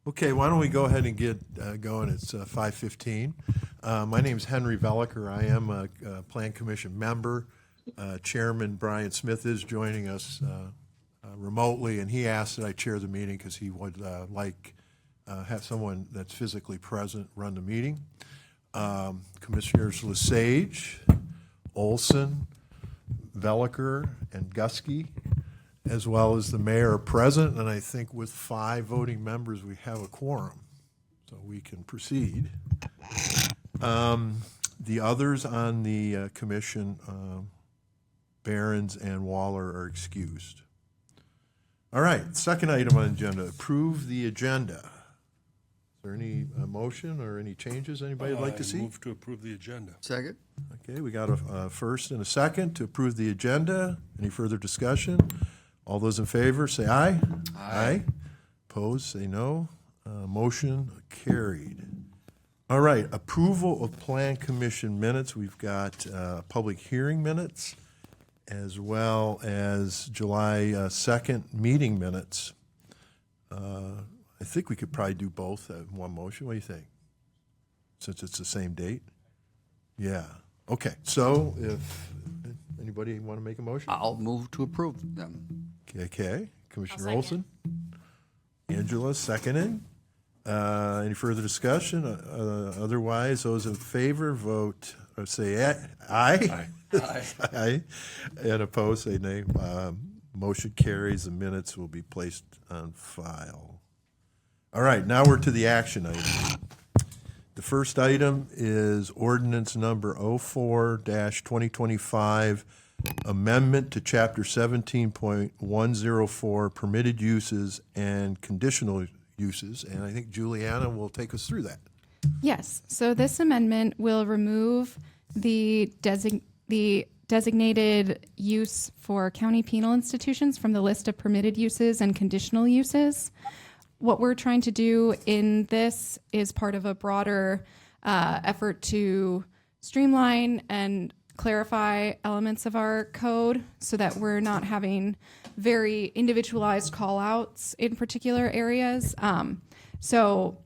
Okay, why don't we go ahead and get going? It's 5:15. My name is Henry Velliker. I am a Plan Commission member. Chairman Brian Smith is joining us remotely, and he asked that I chair the meeting because he would have someone that's physically present run the meeting. Commissioners Lesage, Olson, Velliker, and Gusky, as well as the mayor are present, and I think with 5 voting members, we have a quorum, so we can proceed. The others on the commission, Behrens and Waller, are excused. All right, second item on the agenda, approve the agenda. Is there any motion or any changes anybody would like to see? I move to approve the agenda. Second? Okay, we got a first and a second to approve the agenda. Any further discussion? All those in favor, say aye. Aye. Opposed, say no. Motion carried. All right, approval of Plan Commission minutes. We've got public hearing minutes as well as July 2nd meeting minutes. I think we could probably do both in one motion. What do you think? Since it's the same date? Yeah. Okay, so if anybody want to make a motion? I'll move to approve them. Okay, Commissioner I'll Olson? Angela, seconding. Any further discussion? Otherwise, those in favor vote, or say aye. Aye. Aye. And opposed, say nay. Motion carries. The minutes will be placed on file. All right, now we're to the action item. The first item is ordinance number 04-2025, amendment to chapter 17.104, permitted uses and conditional uses. And I think Juliana will take us through that. Yes, so this amendment will remove the designated use for county penal institutions from the list of permitted uses and conditional uses. What we're trying to do in this is part of a broader effort to streamline and clarify elements of our code so that we're not having very individualized call-outs in particular areas. So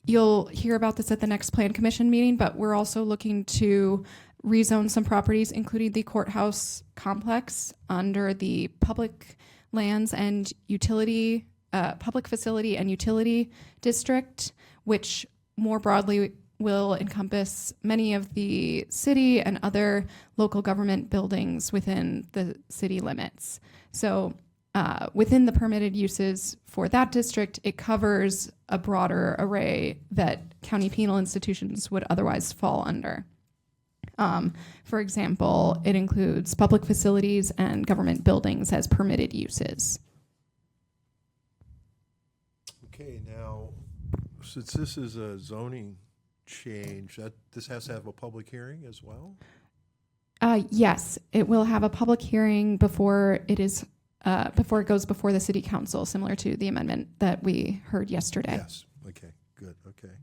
you'll hear about this at the next Plan Commission meeting, but we're also looking to rezone some properties, including the courthouse complex, under the public lands and utility, public facility and utility district, which more broadly will encompass many of the city and other local government buildings within the city limits. So within the permitted uses for that district, it covers a broader array that county penal institutions would otherwise fall under. For example, it includes public facilities and government buildings as permitted uses. Okay, now, since this is a zoning change, this has to have a public hearing as well? Yes, it will have a public hearing before it goes before the city council, similar to the amendment that we heard yesterday. Yes, okay, good, okay.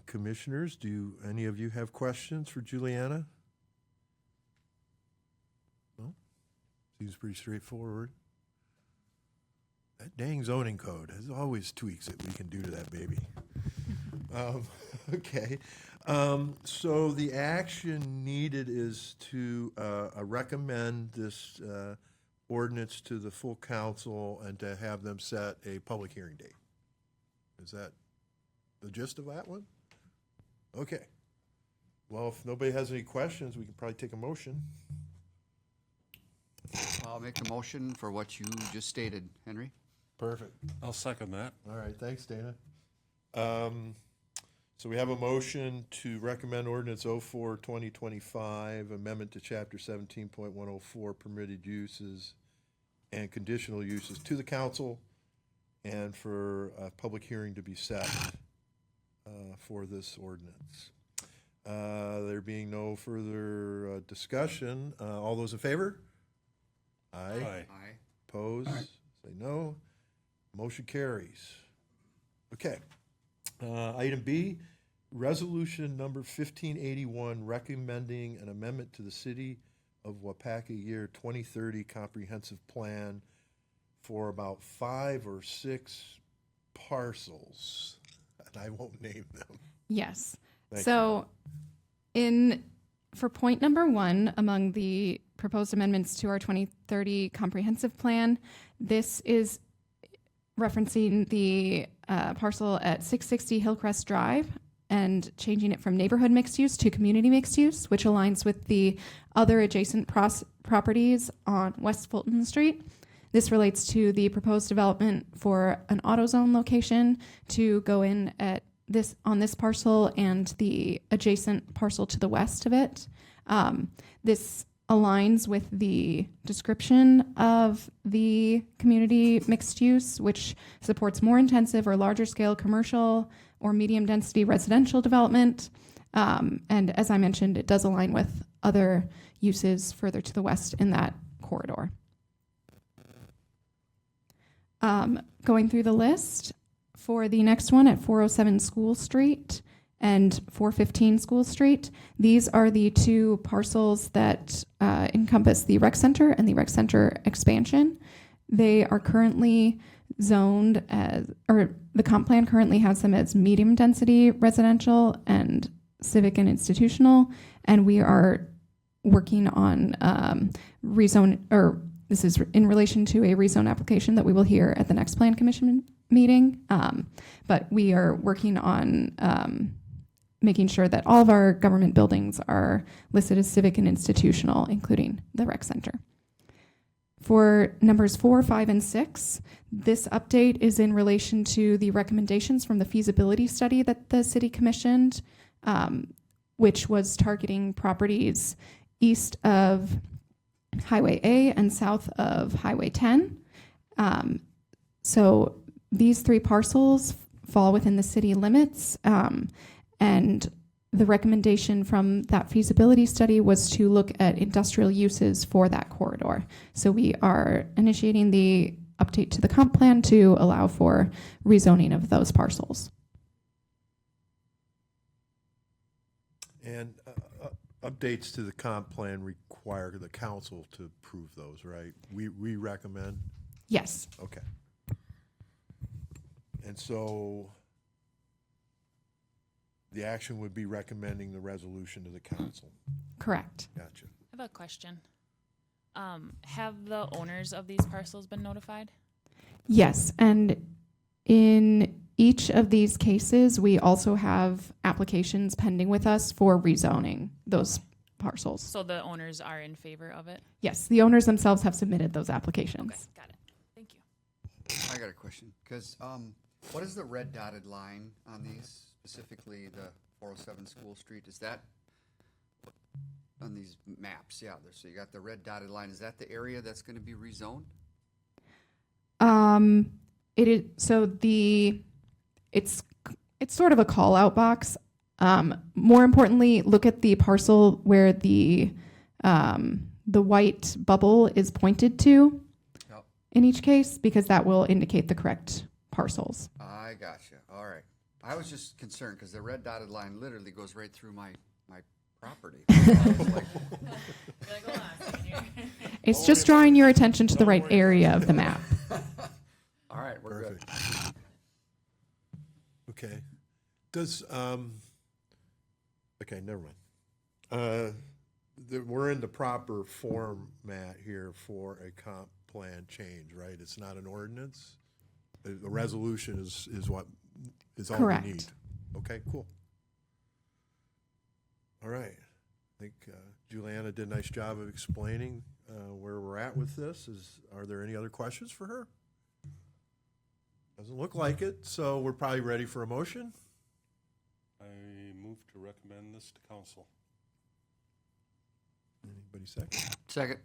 Commissioners, do any of you have questions for Juliana? No? Seems pretty straightforward. That dang zoning code, there's always tweaks that we can do to that baby. Okay, so the action needed is to recommend this ordinance to the full council and to have them set a public hearing date. Is that the gist of that one? Okay. Well, if nobody has any questions, we can probably take a motion. I'll make a motion for what you just stated, Henry. Perfect. I'll second that. All right, thanks, Dana. So we have a motion to recommend ordinance 04-2025, amendment to chapter 17.104, permitted uses and conditional uses to the council, and for a public hearing to be set for this ordinance. There being no further discussion, all those in favor? Aye. Aye. Aye. Opposed? Say no. Motion carries. Okay. Item B, resolution number 1581, recommending an amendment to the City of Waupaca Year 2030 Comprehensive Plan for about 5 or 6 parcels, and I won't name them. Yes. Thank So for point number 1 among the proposed amendments to our 2030 comprehensive plan, this is referencing the parcel at 660 Hillcrest Drive and changing it from neighborhood mixed use to community mixed use, which aligns with the other adjacent properties on West Fulton Street. This relates to the proposed development for an AutoZone location to go in on this parcel and the adjacent parcel to the west of it. This aligns with the description of the community mixed use, which supports more intensive or larger scale commercial or medium density residential development. And as I mentioned, it does align with other uses further to the west in that corridor. Going through the list, for the next one at 407 School Street and 415 School Street, these are the 2 parcels that encompass the rec center and the rec center expansion. They are currently zoned as, or the comp plan currently has them as medium density residential and civic and institutional, and we are working on this is in relation to a rezone application that we will hear at the next Plan Commission meeting. But we are working on making sure that all of our government buildings are listed as civic and institutional, including the rec center. For numbers 4, 5, and 6, this update is in relation to the recommendations from the feasibility study that the city commissioned, which was targeting properties east of Highway A and south of Highway 10. So these 3 parcels fall within the city limits, and the recommendation from that feasibility study was to look at industrial uses for that corridor. So we are initiating the update to the comp plan to allow for rezoning of those parcels. And updates to the comp plan require the council to approve those, right? We recommend? Yes. Okay. And so the action would be recommending the resolution to the council. Correct. Gotcha. I have a question. Have the owners of these parcels been notified? Yes, and in each of these cases, we also have applications pending with us for rezoning those parcels. So the owners are in favor of it? Yes, the owners themselves have submitted those applications. Okay, got it. Thank you. I got a question, because what is the red dotted line on these, specifically the 407 School Street? Is that on these maps? Yeah, so you got the red dotted line. Is that the area that's going to be rezoned? It is it's sort of a call out box. More importantly, look at the parcel where the white bubble is pointed to in each case, because that will indicate the correct parcels. I gotcha. All right. I was just concerned because the red dotted line literally goes right through my property. So I was like, It's just drawing your attention to the right area of the map. all right, we're good. Perfect. Okay. Does, okay, never mind. We're in the proper format here for a comp plan change, right? It's not an ordinance? The resolution is what, is all we Correct. need? Okay, cool. All right. I think Juliana did a nice job of explaining where we're at with this. Are there any other questions for her? Doesn't look like it, so we're probably ready for a motion. I move to recommend this to council. Anybody second? Second.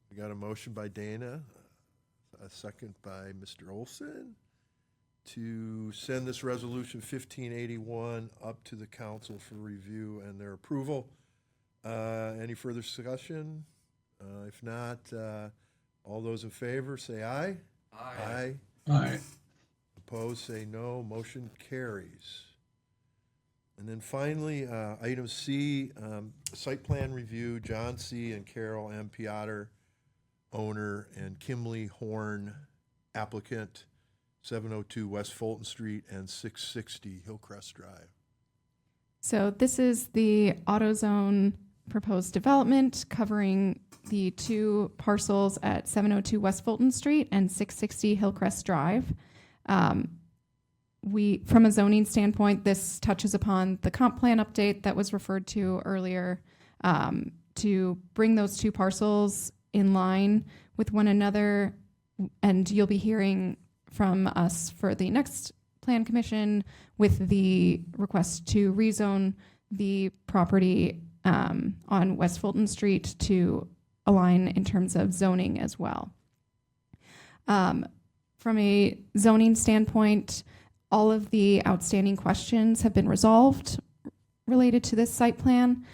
We got a motion by Dana, a second by Mr. Olson, to send this resolution 1581 up to the council for review and their approval. Any further discussion? If not, all those in favor say aye. Aye. Aye. Opposed, say no. Motion carries. And then finally, item C, site plan review, John C. and Carol M. Piotr, owner, and Kimley Horn, applicant, 702 West Fulton Street and 660 Hillcrest Drive. So this is the AutoZone proposed development covering the two parcels at 702 West Fulton Street and 660 Hillcrest Drive. From a zoning standpoint, this touches upon the comp plan update that was referred to earlier, to bring those two parcels in line with one another. And you'll be hearing from us for the next plan commission with the request to rezone the property on West Fulton Street to align in terms of zoning as well. From a zoning standpoint, all of the outstanding questions have been resolved related to this site plan.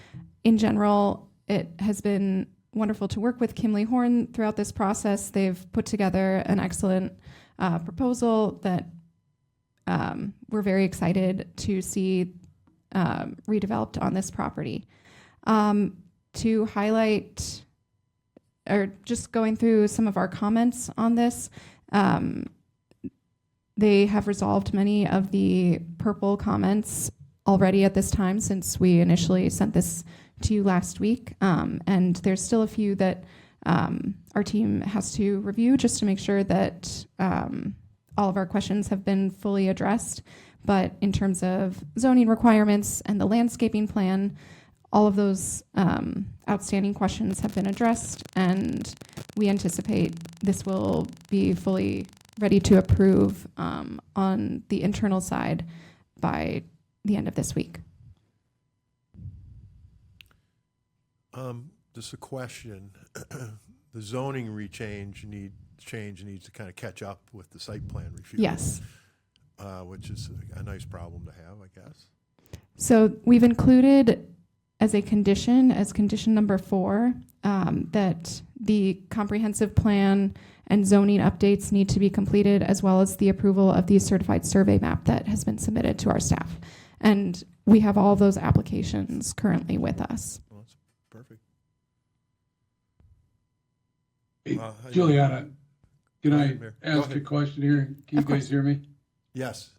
In general, it has been wonderful to work with Kimley Horn throughout this process. They've put together an excellent proposal that we're very excited to see redeveloped on this property. To highlight, or just going through some of our comments on this, they have resolved many of the purple comments already at this time since we initially sent this to you last week. And there's still a few that our team has to review just to make sure that all of our questions have been fully addressed. But in terms of zoning requirements and the landscaping plan, all of those outstanding questions have been addressed, and we anticipate this will be fully ready to approve on the internal side by the end of this week. Just a question. The zoning change needs to kind of catch up with the site plan review. Yes. Which is a nice problem to have, I guess. So we've included as a condition, as condition number 4, that the comprehensive plan and zoning updates need to be completed, as well as the approval of the certified survey map that has been submitted to our staff. And we have all those applications currently with us. Well, that's perfect. Hey, Well, Juliana, can Go I ahead, Mayor. Go ask ahead. a question here? Can you Of course. guys hear me? Yes.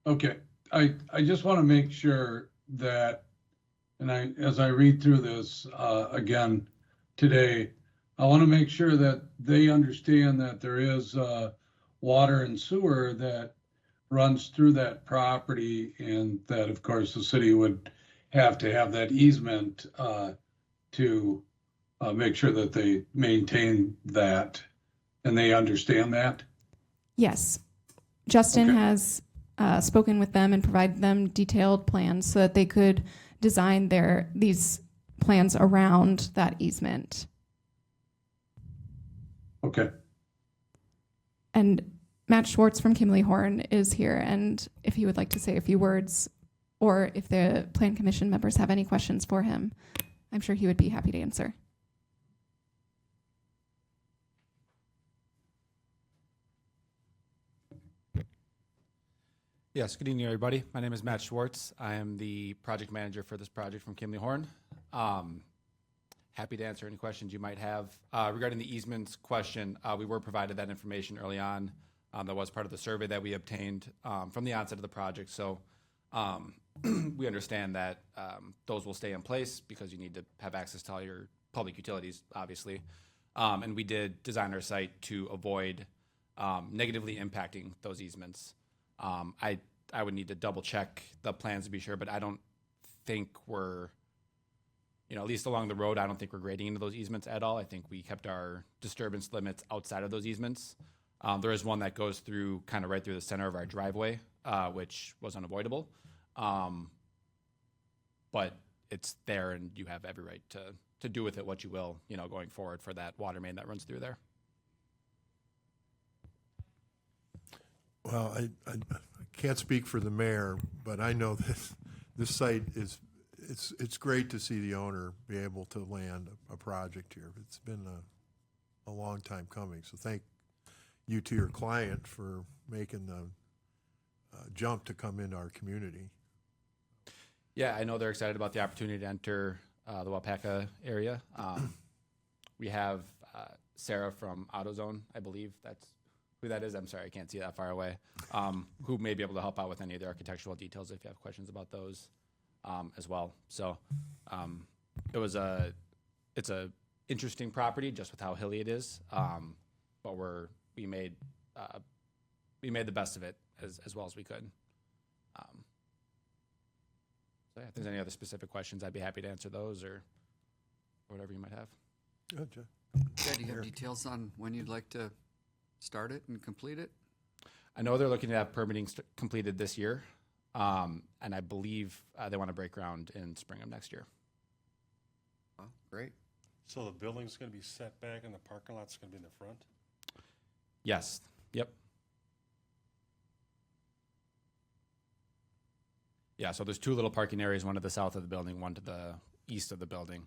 Okay, I just want to make sure that, and as I read through this again today, I want to make sure that they understand that there is water and sewer that runs through that property, and that, of course, the city would have to have that easement to make sure that they maintain that, and they understand that. Yes. Justin Okay. has spoken with them and provided them detailed plans so that they could design these plans around that easement. Okay. And Matt Schwartz from Kimley Horn is here, and if he would like to say a few words, or if the Plan Commission members have any questions for him, I'm sure he would be happy to answer. Yes, good evening, everybody. My name is Matt Schwartz. I am the project manager for this project from Kimley Horn. Happy to answer any questions you might have. Regarding the easements question, we were provided that information early on. That was part of the survey that we obtained from the onset of the project. So we understand that those will stay in place because you need to have access to all your public utilities, obviously. And we did design our site to avoid negatively impacting those easements. I would need to double check the plans to be sure, but I don't think we're, at least along the road, I don't think we're grading into those easements at all. I think we kept our disturbance limits outside of those easements. There is one that goes through kind of right through the center of our driveway, which was unavoidable. But it's there, and you have every right to do with it what you will, going forward for that water main that runs through there. Well, I can't speak for the mayor, but I know that this site it's great to see the owner be able to land a project here. It's been a long time coming, so thank you to your client for making the jump to come into our community. Yeah, I know they're excited about the opportunity to enter the Waupaca area. We have Sarah from AutoZone, I believe that's who that is. I'm sorry, I can't see that far away. Who may be able to help out with any of the architectural details if you have questions about those as well. So it's a interesting property just with how hilly it is, but we made the best of it as well as we could. So yeah, if there's any other specific questions, I'd be happy to answer those or whatever you might have. Good, Jeff. Yeah, do you have details on when you'd like to start it and complete it? I know they're looking to have permitting completed this year, and I believe they want to break ground in spring of next year. Oh, great. So the building's gonna be set back and the parking lot's gonna be in the front? Yes. Yep. Yeah, so there's two little parking areas, one to the south of the building, one to the east of the building,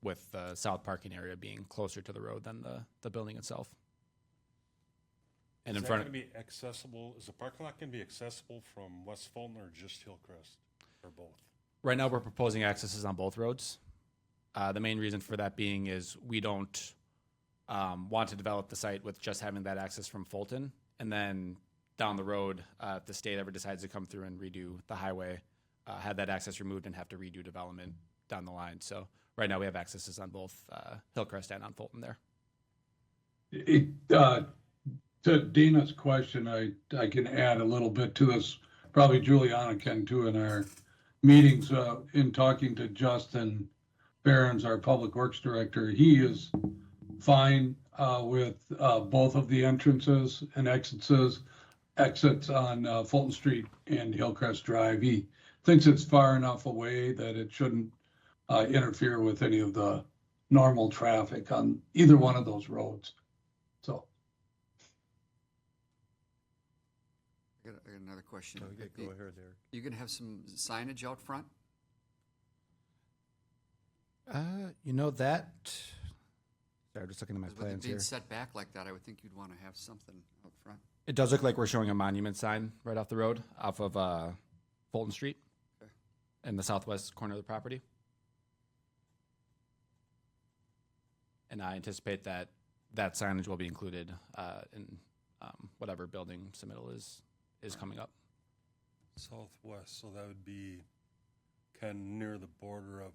with the south parking area being closer to the road than the building itself. And Is in that front gonna be accessible, is the parking lot gonna be accessible from West Fulton or just Hillcrest, or both? right now, we're proposing accesses on both roads. The main reason for that being is we don't want to develop the site with just having that access from Fulton, and then down the road, if the state ever decides to come through and redo the highway, have that access removed and have to redo development down the line. So right now we have accesses on both Hillcrest and on Fulton there. To Dana's question, I can add a little bit to this. Probably Juliana can too in our meetings, in talking to Justin Barron's, our Public Works Director. He is fine with both of the entrances and exits on Fulton Street and Hillcrest Drive. He thinks it's far enough away that it shouldn't interfere with any of the normal traffic on either one of those roads. So, I got another question. Okay, go ahead, Eric. You gonna have some signage out front? You know that. Sorry, just looking at my 'Cause with it plans being here. set back like that, I would think you'd wanna have something out front. It does look like we're showing a monument sign right off the road, off of Fulton Street, Okay. in the southwest corner of the property. And I anticipate that signage will be included in whatever building submittal is coming up. Southwest, so that would be kind of near the border of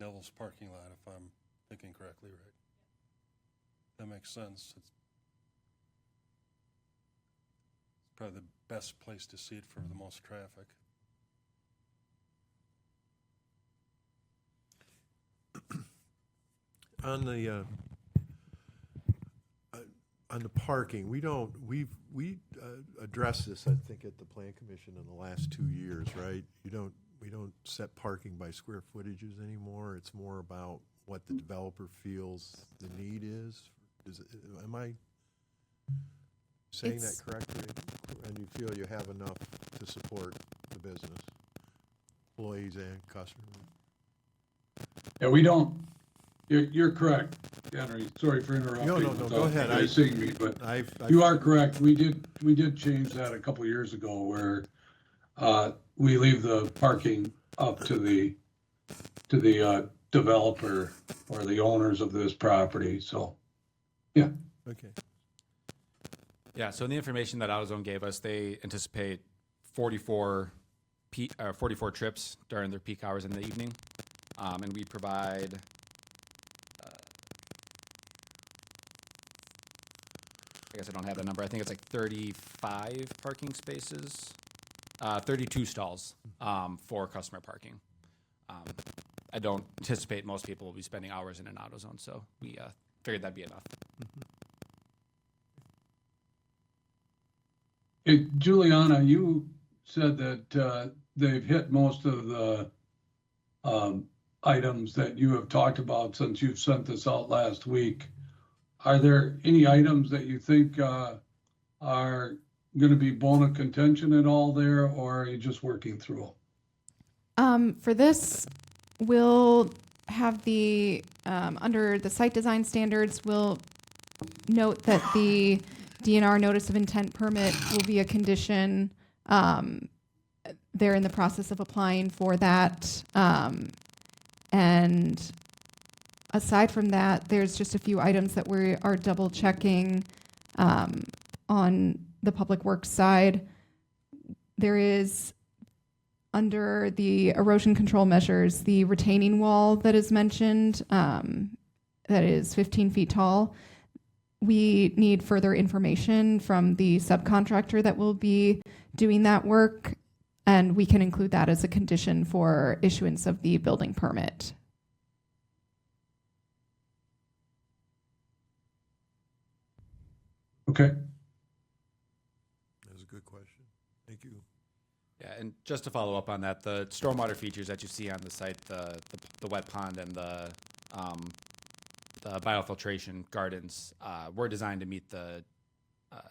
Neville's parking lot, if I'm thinking correctly, right? That makes sense. It's probably the best place to see it for the most traffic. On the parking, we addressed this, I think, at the Plan Commission in the last 2 years, right? We don't set parking by square footages anymore. It's more about what the developer feels the need is. Am I saying that It's- correctly? And you feel you have enough to support the business, employees and customers? yeah, we don't, you're correct, Henry. Sorry for interrupting. No, go ahead. without Seeing me, but I've you are correct. We did change that a couple years ago where we leave the parking up to the developer or the owners of this property. So, yeah. Okay. Yeah, so in the information that AutoZone gave us, they anticipate 44 trips during their peak hours in the evening. And we provide, I guess I don't have the number, I think it's like 35 parking spaces, 32 stalls for customer parking. I don't anticipate most people will be spending hours in an AutoZone, so we figured that'd be enough. Juliana, you said that they've hit most of the items that you have talked about since you've sent this out last week. Are there any items that you think are going to be bone of contention at all there, or are you just working through them? For this, we'll have the, under the site design standards, we'll note that the DNR notice of intent permit will be a condition. They're in the process of applying for that. And aside from that, there's just a few items that we are double checking On the public works side, there is, under the erosion control measures, the retaining wall that is mentioned, that is 15 feet tall. We need further information from the subcontractor that will be doing that work, and we can include that as a condition for issuance of the building permit. Okay. That's a good question. Thank you. Yeah, and just to follow up on that, the stormwater features that you see on the site, the wet pond and the biofiltration gardens, were designed to meet the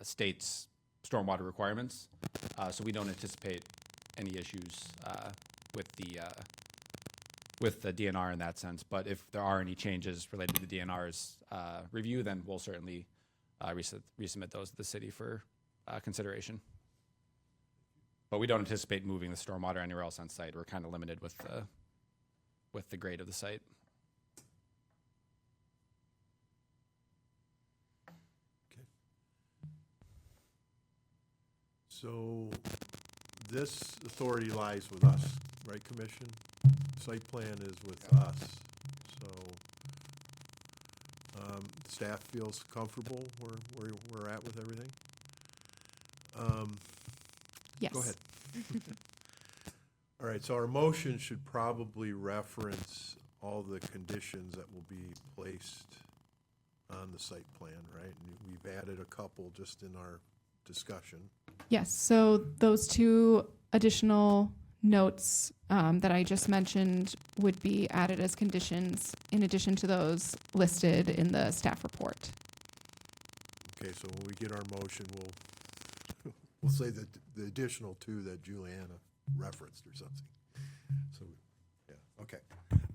state's stormwater requirements. So we don't anticipate any issues with the DNR in that sense. But if there are any changes related to the DNR's review, then we'll certainly resubmit those to the city for consideration. But we don't anticipate moving the stormwater anywhere else on site. We're kind of limited with the grade of the site. Okay. So this authority lies with us, right, Commission? Site plan is with us. So staff feels comfortable where we're at with everything? Yes. Go ahead. All right, so our motion should probably reference all the conditions that will be placed on the site plan, right? And we've added a couple just in our discussion. Yes, so those two additional notes that I just mentioned would be added as conditions in addition to those listed in the staff report. Okay, so when we get our motion, we'll say that the additional two that Juliana referenced or something. So, yeah, okay.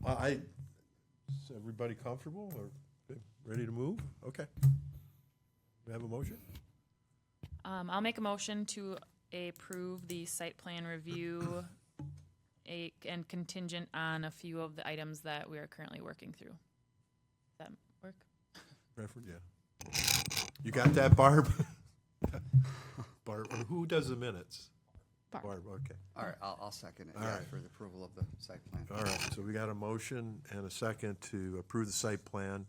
Well, is everybody comfortable or ready to move? Okay. We have a motion? I'll make a motion to approve the site plan review and contingent on a few of the items that we are currently working through. Does that work? Reference, yeah. You got that, Barb? Barb, who does the minutes? Barb. Okay. All right, I'll second it, All yeah, right. for the approval of the site plan. All right, so we got a motion and a second to approve the site plan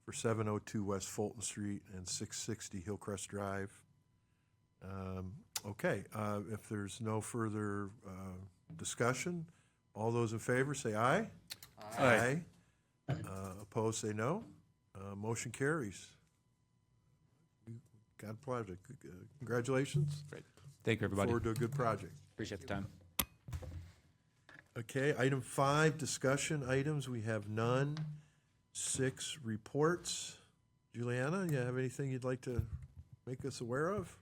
for 702 West Fulton Street and 660 Hillcrest Drive. Okay, if there's no further discussion, all those in favor say aye. Aye. Opposed, say no. Motion carries. Got a project. Congratulations. Great. Thank you, everybody. Forward to a good project. Appreciate the time. Okay, item 5, discussion items. We have none. 6, reports. Juliana, you have anything you'd like to make us aware of?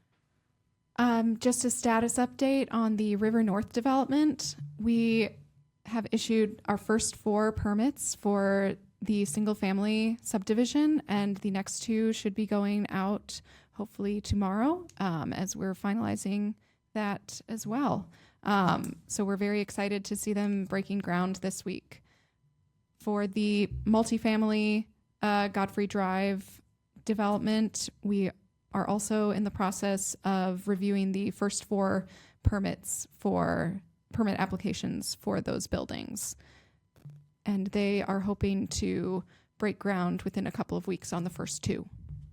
Just a status update on the River North development. We have issued our first 4 permits for the single-family subdivision, and the next 2 should be going out hopefully tomorrow, as we're finalizing that as well. So we're very excited to see them breaking ground this week. For the multifamily Godfrey Drive development, we are also in the process of reviewing the first 4 permit applications for those buildings. And they are hoping to break ground within a couple of weeks on the first 2.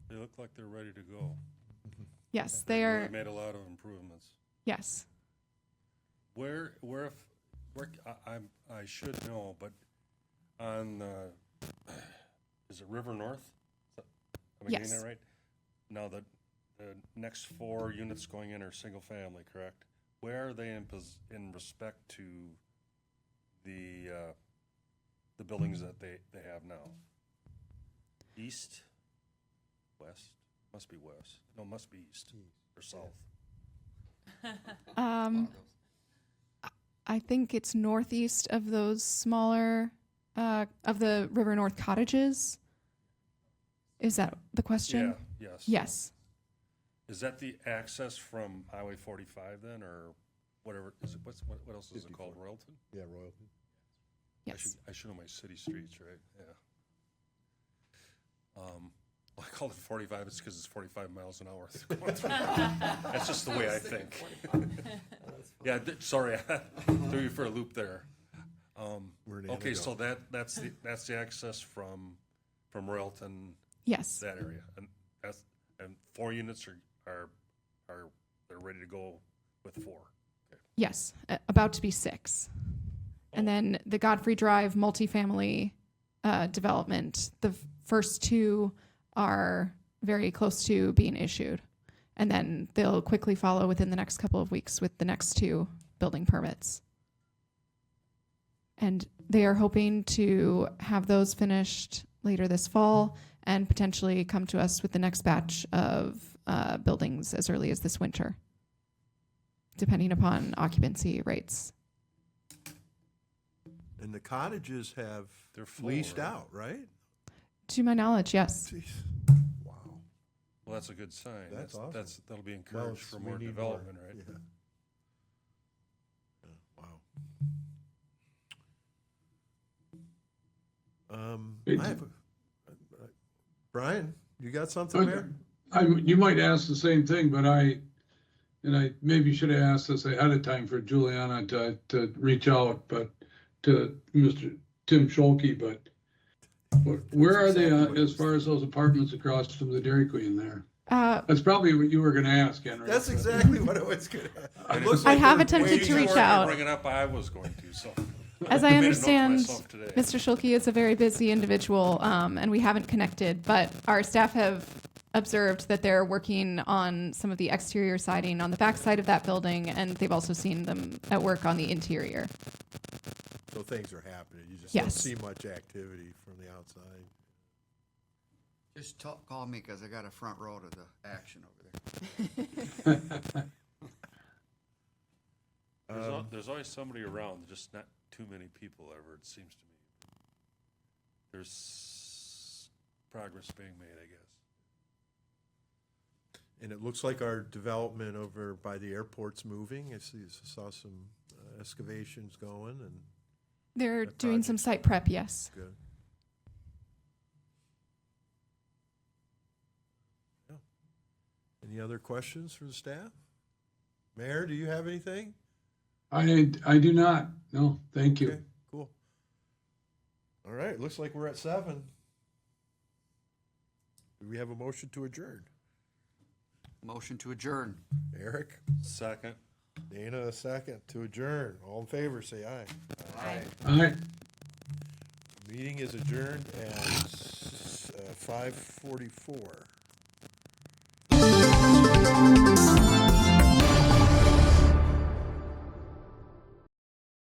They look like they're ready to go. Yes, they They are. made a lot of improvements. Yes. I should know, but on, is it River North? Am I getting Yes. that right? Now, the next 4 units going in are single family, correct? Where are they in respect to the buildings that they have now? East? West? Must be west. No, must be east or south. I think it's northeast of those smaller, of the River North cottages. Is that the question? Yeah, yes. Yes. Is that the access from Highway 45 then, or whatever, is it, what else is it called, Royalton? Yeah, Royalton. Yes. I should know my city streets, right? Yeah. Like call it 45, it's because it's 45 miles an hour. going through. That's just the way I think. Yeah, sorry, I threw you for a loop there. We're in Okay, so Antigo. that's the access from Royalton, Yes. that area, and 4 units are they're ready to go with 4. Yes. About to be 6. And then the Godfrey Drive multifamily development, the first 2 are very close to being issued. And then they'll quickly follow within the next couple of weeks with the next 2 building permits. And they are hoping to have those finished later this fall and potentially come to us with the next batch of buildings as early as this winter, depending upon occupancy rates. And the cottages have They're full, leased right? out, right? To my knowledge, yes. Jeez. Wow. Well, that's a good sign. That's awesome. That'll be Well, encouraged for we more need development, right? Yeah. Yeah, wow. I have Brian, you got something there? You might ask the same thing, but I maybe should have asked this ahead of time for Juliana to reach out, but to Mr. Tim Scholke, but where are they as far as those apartments across from the Dairy Queen there? That's probably what you were gonna ask, Henry. That's exactly what I was going to. I have attempted to reach out. Bring it up, I was going to, so. As I made a note to understand, myself today. Mr. Schulke is a very busy individual, and we haven't connected, but our staff have observed that they're working on some of the exterior siding on the back side of that building, and they've also seen them at work on the interior. So things are happening. You just Yes. don't see much activity from the outside. Just call me, because I got a front row to the action over there. There's always somebody around, just not too many people ever, it seems to me. There's progress being made, I guess. And it looks like our development over by the airport's moving. I saw some excavations going, and They're That doing some site prep, yes. good. Yeah. Any other questions for the staff? Mayor, do you have anything? I do not. No, thank you. Okay, cool. All right, looks like we're at 7. Do we have a motion to adjourn? Motion to adjourn. Eric, Second. Dana, a second to adjourn. All in favor, say aye. All right. Meeting is adjourned at 5:44.